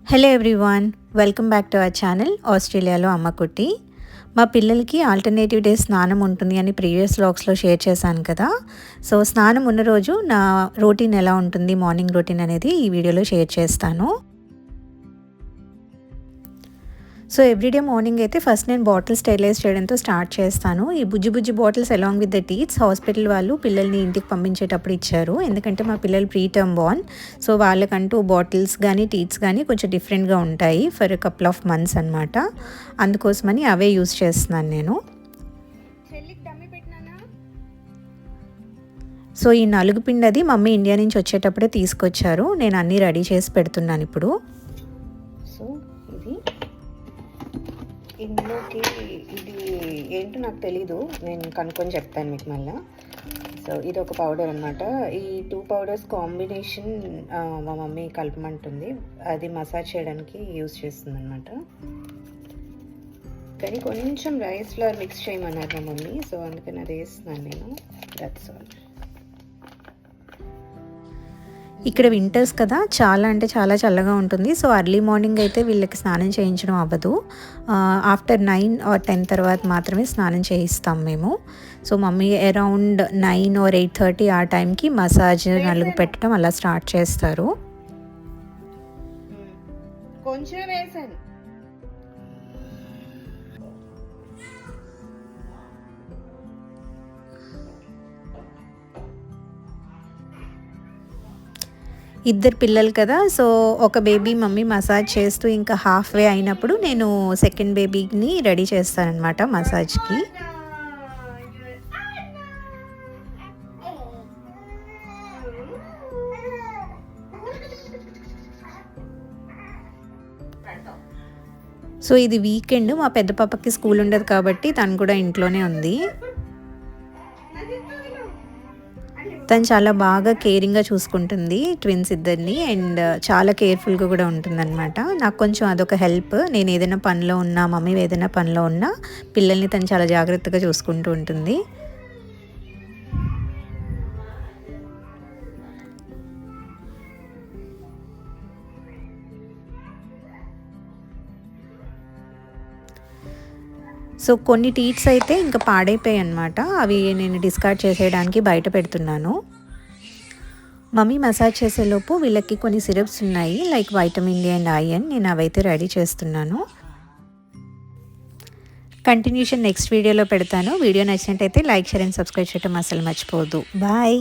Hello everyone, welcome back to our channel ఆస్ట్రేలియాలో అమ్మకుట్టి. మా పిల్లలకి ఆల్టర్నేటివ్ డే స్నానం ఉంటుంది అని ప్రీవియస్ వ్లాగ్స్లో షేర్ చేశాను కదా. సో స్నానం ఉన్న రోజు నా రొటీన్ ఎలా ఉంటుంది, మార్నింగ్ రొటీన్ అనేది ఈ వీడియోలో షేర్ చేస్తాను. సో ఎవ్రీడే మార్నింగ్ అయితే ఫస్ట్ నేను బాటిల్ స్టెరిలైజ్ చేయడంతో స్టార్ట్ చేస్తాను. ఈ బుజ్జి bottles along with the teeths hospital వాళ్ళు పిల్లల్ని ఇంటికి పంపించేటప్పుడు ఇచ్చారు. ఎందుకంటే మా పిల్లలు ప్రీ టర్మ్ బార్న్, సో వాళ్ళకంటూ బాటిల్స్ కానీ టీత్స్ కానీ కొంచెం డిఫరెంట్గా ఉంటాయి ఫర్ కపుల్ ఆఫ్ మంత్స్ అనమాట. అందుకోసమని అవే యూస్ చేస్తున్నాను నేను. సో ఈ నలుగు పిండి అది మమ్మీ ఇండియా నుంచి వచ్చేటప్పుడే తీసుకొచ్చారు. నేను అన్నీ రెడీ చేసి పెడుతున్నాను ఇప్పుడు. సో ఇది ఇందులోకి ఇది ఏంటో నాకు తెలీదు, నేను కనుక్కొని చెప్తాను మీకు మళ్ళీ. సో ఇది ఒక పౌడర్ అనమాట. ఈ 2 పౌడర్స్ కాంబినేషన్ మా మమ్మీ కలపమంటుంది. అది మసాజ్ చేయడానికి యూజ్ చేస్తుంది అనమాట. కానీ కొంచెం రైస్ ఫ్లవర్ మిక్స్ చేయమన్నారు మా మమ్మీ, సో అందుకని అది వేస్తున్నాను నేను. That's all. ఇక్కడ వింటర్స్ కదా, చాలా అంటే చాలా చల్లగా ఉంటుంది. సో ఎర్లీ మార్నింగ్ అయితే వీళ్ళకి స్నానం చేయించడం అవ్వదు. ఆఫ్టర్ 9 or 10 తర్వాత మాత్రమే స్నానం చేయిస్తాం మేము. సో మమ్మీ అరౌండ్ 9 or 8:30 ఆ టైంకి మసాజ్ నలుగు పెట్టడం అలా స్టార్ట్ చేస్తారు. కొంచెం వేసాను. ఇద్దరు పిల్లలు కదా, సో ఒక బేబీ మమ్మీ మసాజ్ చేస్తూ ఇంకా హాఫ్ వే అయినప్పుడు నేను సెకండ్ బేబీని రెడీ చేస్తానన్నమాట మసాజ్కి. సో ఇది వీకెండ్, మా పెద్ద పాపకి స్కూల్ ఉండదు కాబట్టి తను కూడా ఇంట్లోనే ఉంది. తను చాలా బాగా కేరింగ్గా చూసుకుంటుంది ట్విన్స్ ఇద్దరిని, అండ్ చాలా కేర్ఫుల్గా కూడా ఉంటుందన్నమాట. నాకు కొంచెం అదొక హెల్ప్. నేను ఏదైనా పనిలో ఉన్నా, మమ్మీ ఏదైనా పనిలో ఉన్నా పిల్లల్ని తను చాలా జాగ్రత్తగా చూసుకుంటూ ఉంటుంది. సో కొన్ని టీత్స్ అయితే ఇంకా పాడైపోయాయి అనమాట. అవి నేను డిస్కార్డ్ చేసేయడానికి బయట పెడుతున్నాను. మమ్మీ మసాజ్ చేసేలోపు వీళ్ళకి కొన్ని సిరప్స్ ఉన్నాయి, like vitamin D and iron. నేను అవైతే రెడీ చేస్తున్నాను. కంటిన్యూషన్ నెక్స్ట్ వీడియోలో పెడతాను. వీడియో నచ్చినట్టయితే లైక్, షేర్ అండ్ సబ్స్క్రైబ్ చేయడం అసలు మర్చిపోవద్దు. బాయ్.